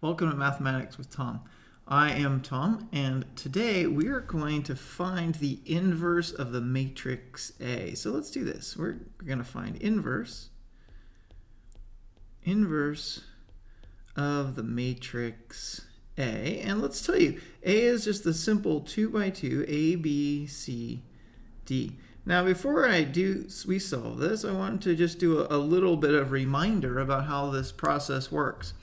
Welcome to Mathematics with Tom. I am Tom, and today we are going to find the inverse of the matrix A. So let's do this. We're going to find inverse of the matrix A. And let's tell you, A is just the simple 2 by 2, A, B, C, D. Now, before we solve this, I want to just do a little bit of reminder about how this process works.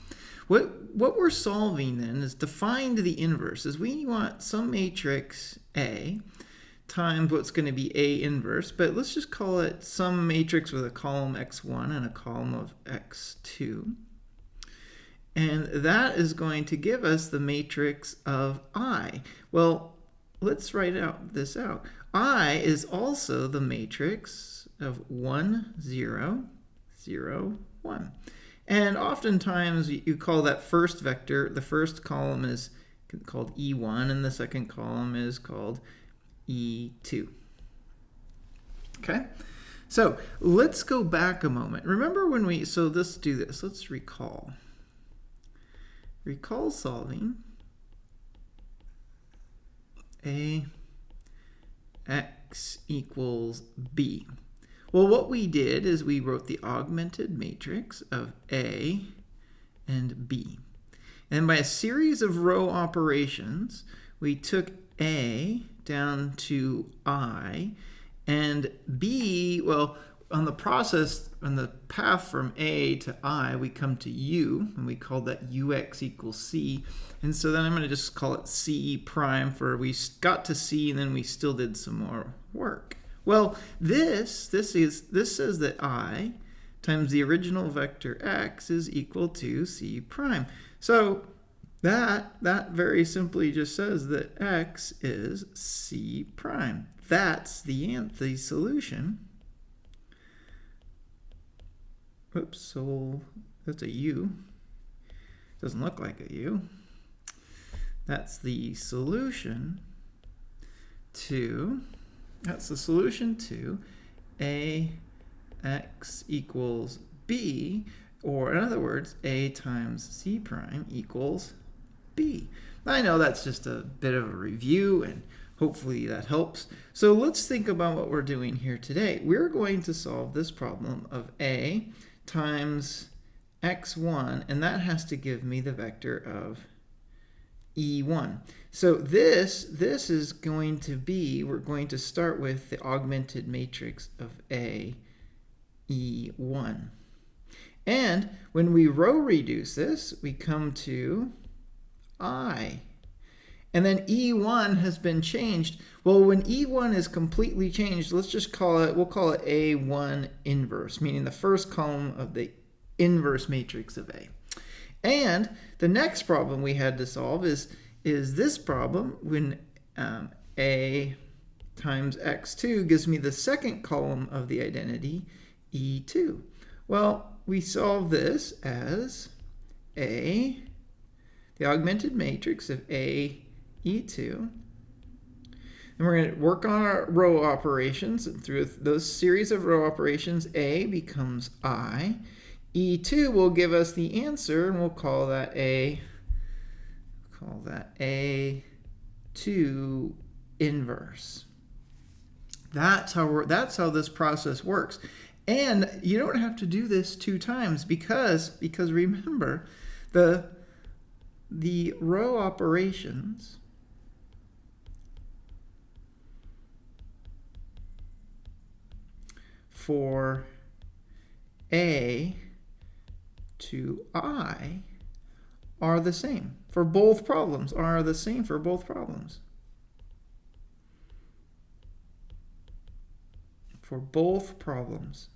What we're solving then is to find the inverse. Is we want some matrix A times what's going to be A inverse, but let's just call it some matrix with a column x1 and a column of x2. And that is going to give us the matrix of I. Well, let's write this out. I is also the matrix of 1, 0, 0, 1. And oftentimes you call that first vector, the first column is called E1 and the second column is called E2. Okay? So let's go back a moment. Remember when let's do this. Let's recall. Recall solving AX equals B. Well, what we did is we wrote the augmented matrix of A and B. And by a series of row operations, we took A down to I, and B, well, on the path from A to I, we come to U, and we call that UX equals C. And so then I'm going to just call it C prime for we got to C, and then we still did some more work. Well, this says that I times the original vector x is equal to C prime. So that very simply just says that x is C prime. That's the solution. Oops, so that's a U. Doesn't look like a U. That's the solution to AX equals B, or in other words, A times C prime equals B. I know that's just a bit of a review, and hopefully that helps. So let's think about what we're doing here today. We're going to solve this problem of A times x1, and that has to give me the vector of E1. So this is going to be, we're going to start with the augmented matrix of A, E1. And when we row reduce this, we come to I. And then E1 has been changed. Well, when E1 is completely changed, let's just we'll call it A1 inverse, meaning the first column of the inverse matrix of A. And the next problem we had to solve is this problem when A times x2 gives me the second column of the identity, E2. Well, we solve this as the augmented matrix of A, E2. And we're going to work on our row operations. And through those series of row operations, A becomes I. E2 will give us the answer, and we'll call that A2 inverse. That's how this process works. And you don't have to do this 2 times because remember, the row operations for A to I are the same for both problems, For both problems.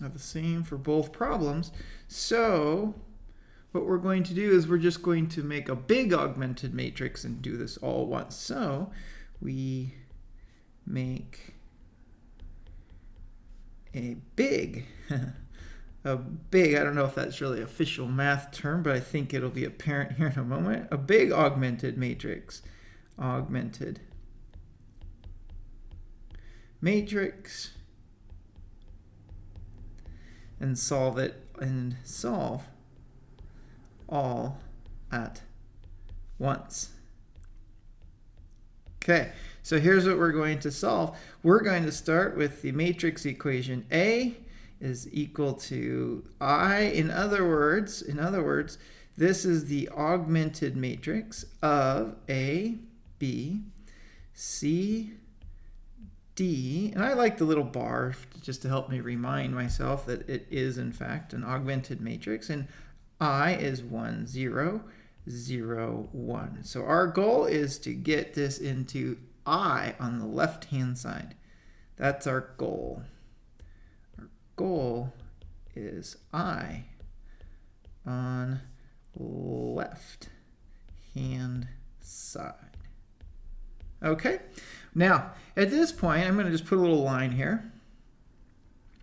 Are the same for both problems. So what we're going to do is we're just going to make a big augmented matrix and do this all at once. So we make a big, I don't know if that's really an official math term, but I think it'll be apparent here in a moment. A big augmented matrix. Augmented matrix and solve it, and solve all at once. Okay, so here's what we're going to solve. We're going to start with the matrix equation. A is equal to I. In other words, this is the augmented matrix of A, B, C, D, and I like the little bar just to help me remind myself that it is in fact an augmented matrix, and I is 1, 0, 0, 1. So our goal is to get this into I on the left-hand side. That's our goal. Our goal is I on left-hand side. Okay, now at this point I'm going to just put a little line here,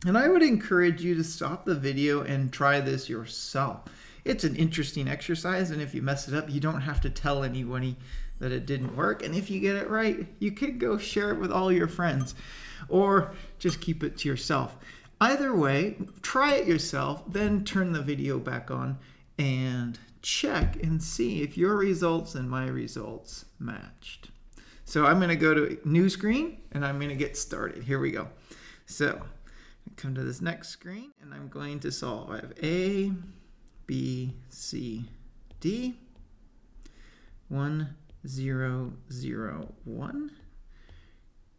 and I would encourage you to stop the video and try this yourself. It's an interesting exercise, and if you mess it up, you don't have to tell anybody that it didn't work, and if you get it right, you could go share it with all your friends or just keep it to yourself. Either way, try it yourself, then turn the video back on and check and see if your results and my results matched. So I'm going to go to new screen and I'm going to get started. Here we go. So come to this next screen and I'm going to solve. I have A, B, C, D, 1, 0, 0, 1.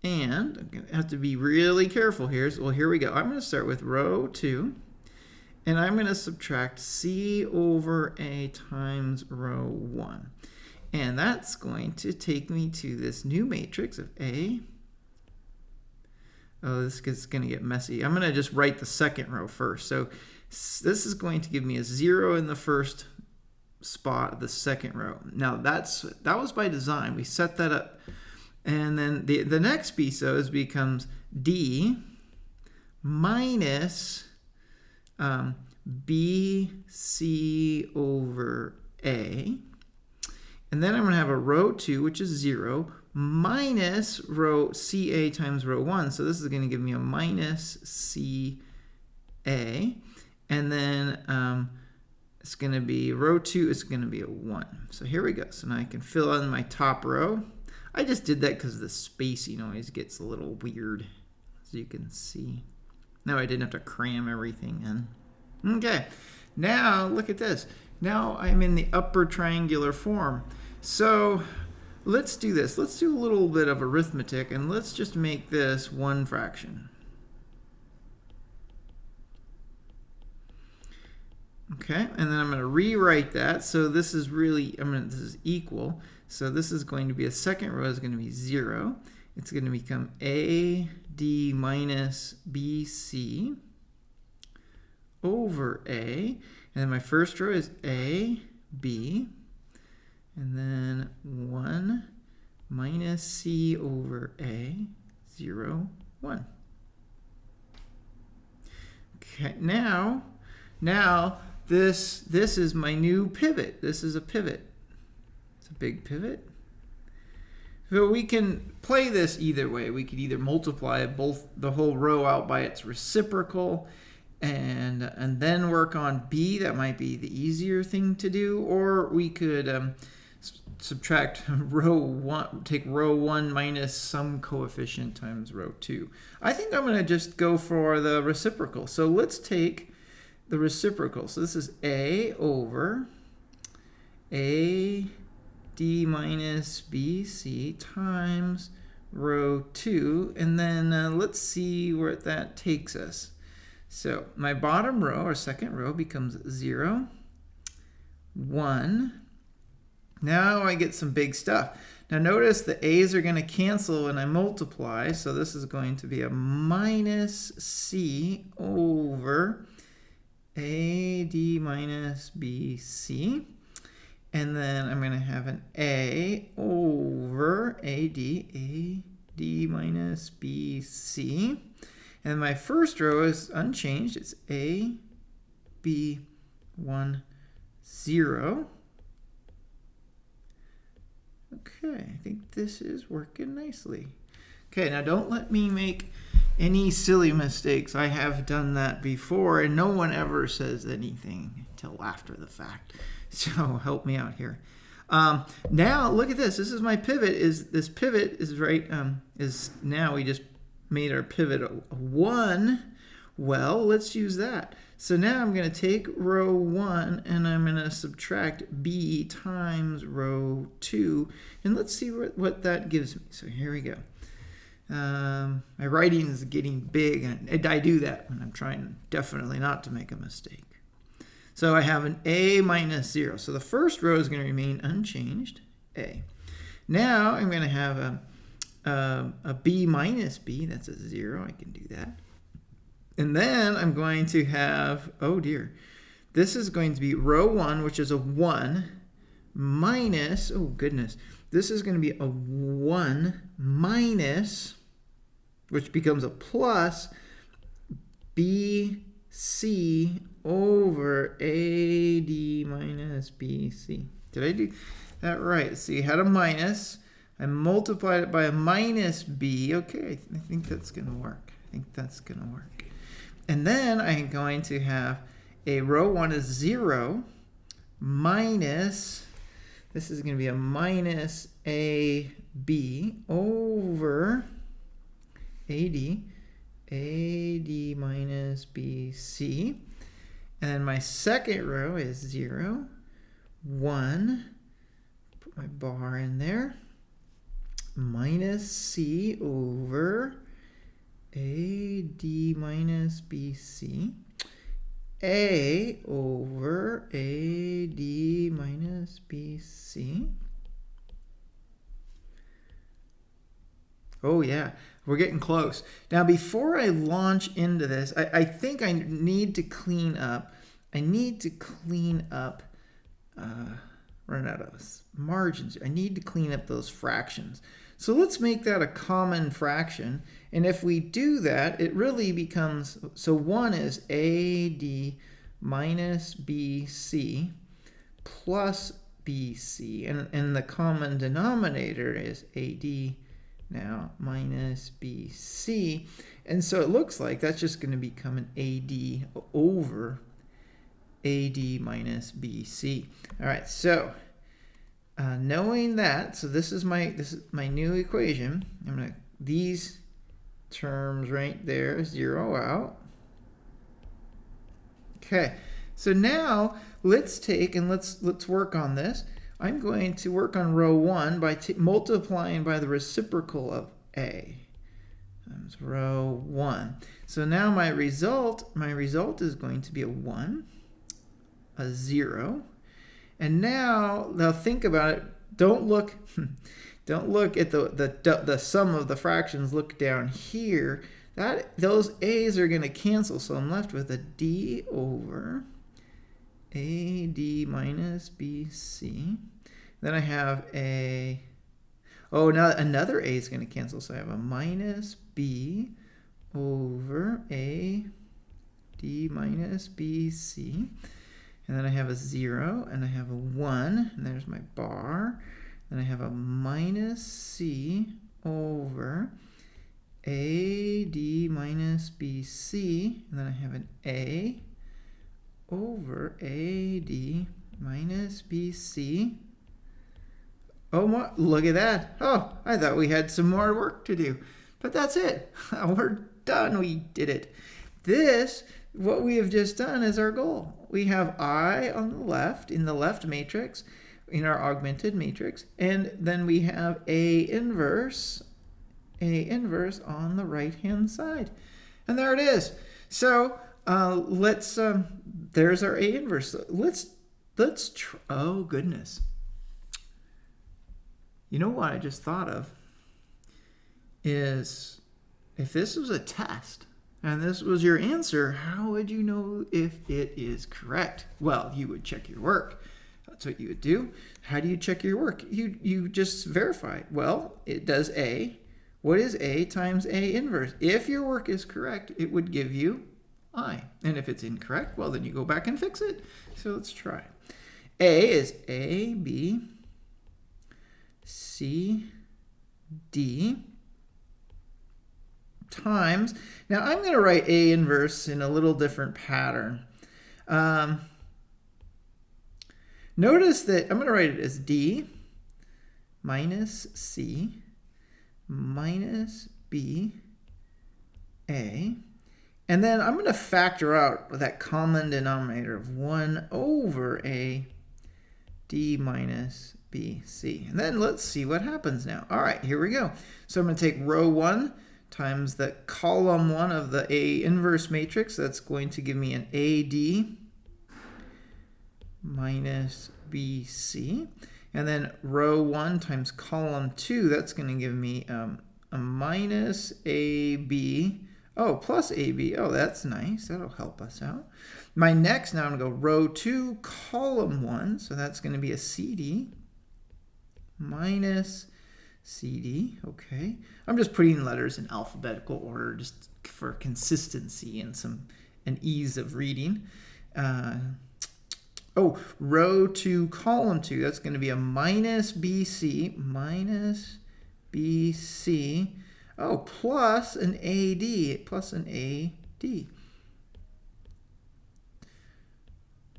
And I'm going to have to be really careful here. So, well, here we go. I'm going to start with row 2. And I'm going to subtract C over A times row 1. And that's going to take me to this new matrix of A. Oh, this is going to get messy. I'm going to just write the second row first. So this is going to give me a 0 in the first spot of the second row. Now that was by design. We set that up. And then the next piece becomes D minus BC over A. And then I'm going to have a row 2, which is 0, minus row CA times row 1. So this is going to give me a minus CA. And then it's going to be row 2 is going to be a 1. So here we go. So now I can fill in my top row. I just did that because the spacing always gets a little weird, as you can see. Now I didn't have to cram everything in. Okay, now look at this. Now I'm in the upper triangular form. So let's do this. Let's do a little bit of arithmetic and let's just make this one fraction. Okay, and then I'm going to rewrite that. So this is really, this is equal. So this is going to be a second row is going to be 0. It's going to become AD minus BC over A. And then my first row is A, B, and then 1 minus C over A, 0, 1. Okay, now this is my new pivot. This is a pivot. It's a big pivot. So we can play this either way. We could either multiply the whole row out by its reciprocal and then work on B. That might be the easier thing to do. Or we could subtract row 1, take row 1 minus some coefficient times row 2. I think I'm going to just go for the reciprocal. So let's take the reciprocal. So this is A over AD minus BC times row 2. And then let's see where that takes us. So my bottom row, or second row, becomes 0, 1. Now I get some big stuff. Now notice the A's are going to cancel when I multiply. So this is going to be a minus C over AD minus BC. And then I'm going to have an A over AD minus BC. And my first row is unchanged. It's A, B, 1, 0. Okay, I think this is working nicely. Okay, now don't let me make any silly mistakes. I have done that before, and no one ever says anything until after the fact. So help me out here. Now look at this. This is my pivot. This pivot is right? Is now we just made our pivot a 1. Well, let's use that. So now I'm going to take row 1 and I'm going to subtract b times row 2, and let's see what that gives me. So here we go. My writing is getting big, and I do that when I'm trying definitely not to make a mistake. So I have an a minus 0. So the first row is going to remain unchanged, a. Now I'm going to have a b minus b. That's a 0. I can do that. And then I'm going to have, oh dear, this is going to be row 1, which is a 1, minus, oh goodness, this is going to be a 1 minus, which becomes a plus, BC over AD minus BC. Did I do that right? So you had a minus. I multiplied it by a minus B. Okay, I think that's going to work. And then I'm going to have a row 1 is 0 minus, this is going to be a minus AB over AD minus BC. And my second row is 0, 1, put my bar in there, minus C over AD minus BC, A over AD minus BC. Oh yeah, we're getting close. Now before I launch into this, I think I need to clean up. Run out of margins. I need to clean up those fractions. So let's make that a common fraction. And if we do that, it really becomes, so 1 is AD minus BC plus BC. And the common denominator is AD now minus BC. And so it looks like that's just going to become an AD over AD minus BC. All right, so knowing that, so this is my new equation. I'm gonna, these terms right there zero out. Okay, so now let's take and let's work on this. I'm going to work on row 1 by multiplying by the reciprocal of A. That's row 1. So now my result is going to be a 1, a 0. And now think about it. Don't look at the sum of the fractions. Look down here. Those A's are going to cancel, so I'm left with a D over AD minus BC. Then I have now another A is going to cancel, so I have a minus B over AD minus BC. And then I have a 0, and I have a 1, and there's my bar. Then I have a minus C over AD minus BC, and then I have an A over AD minus BC. Oh, look at that. Oh, I thought we had some more work to do. But that's it. We're done. We did it. What we have just done is our goal. We have I on the left, in the left matrix, in our augmented matrix, and then we have A inverse on the right-hand side. And there it is. So there's our A inverse. Let's try, oh goodness. You know what I just thought of is, if this was a test, and this was your answer, how would you know if it is correct? Well, you would check your work. That's what you would do. How do you check your work? You just verify. Well, it does A. What is A times A inverse? If your work is correct, it would give you I. And if it's incorrect, well, then you go back and fix it. So let's try. A is A, B, C, D. times. Now I'm going to write A inverse in a little different pattern. Notice that I'm going to write it as D minus C minus B A. And then I'm going to factor out that common denominator of 1 over A D minus BC. And then let's see what happens now. All right, here we go. So I'm going to take row 1 times the column 1 of the A inverse matrix. That's going to give me an AD minus BC. And then row 1 times column 2, that's going to give me a minus AB. Oh, plus AB. Oh, that's nice. That'll help us out. My next, now I'm going to go row 2, column 1. So that's going to be a CD minus CD. Okay. I'm just putting letters in alphabetical order just for consistency and ease of reading. Row 2, column 2. That's going to be a minus BC, minus BC. Oh, plus an AD,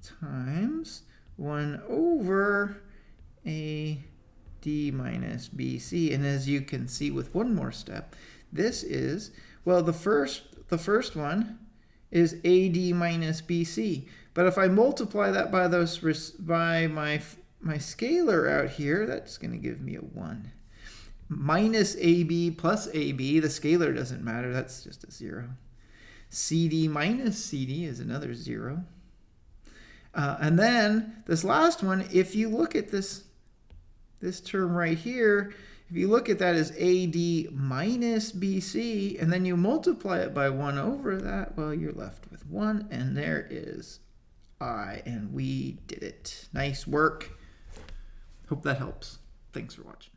times 1 over AD minus BC. And as you can see with one more step, this is, well, the first one is AD minus BC. But if I multiply that by my scalar out here, that's going to give me a 1. Minus AB plus AB, the scalar doesn't matter, that's just a 0. CD minus CD is another 0. And then this last one, if you look at this term right here, if you look at that as AD minus BC, and then you multiply it by 1 over that, well, you're left with 1, and there is I, and we did it. Nice work. Hope that helps. Thanks for watching.